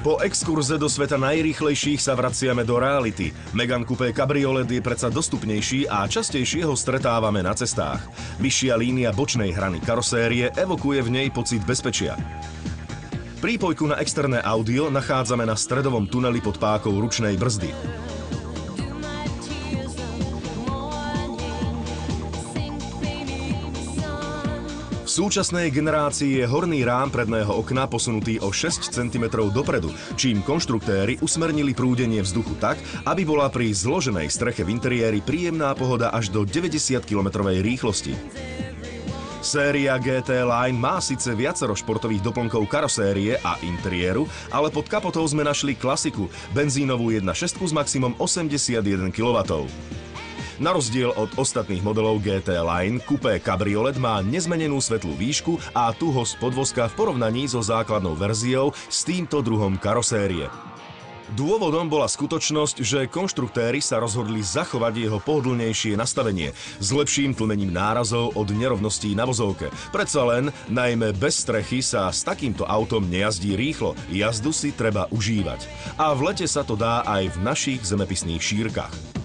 Po exkurze do sveta najrýchlejších sa vraciame do reality. Megane Coupé Cabriolet je predsa dostupnejší a častejšie ho stretávame na cestách. Vyššia línia bočnej hrany karosérie evokuje v nej pocit bezpečia. Prípojku na externé audio nachádzame na stredovom tuneli pod pákou ručnej brzdy. V súčasnej generácii je horný rám predného okna posunutý o 6 cm dopredu, čím konštruktéri usmernili prúdenie vzduchu tak, aby bola pri zloženej streche v interiéri príjemná pohoda až do 90-kilometrovej rýchlosti. Séria GT Line má síce viacero športových doplnkov karosérie a interiéru, ale pod kapotou sme našli klasiku, benzínovú 1.6 s maximum 81 kW. Na rozdiel od ostatných modelov GT Line, Coupé Cabriolet má nezmenenú svetlú výšku a tuhosť podvozka v porovnaní so základnou verziou s týmto druhom karosérie. Dôvodom bola skutočnosť, že konštruktéri sa rozhodli zachovať jeho pohodlnejšie nastavenie s lepším tlmením nárazov od nerovností na vozovke. Predsa len, najmä bez strechy sa s takýmto autom nejazdí rýchlo, jazdu si treba užívať. A v lete sa to dá aj v našich zemepisných šírkach.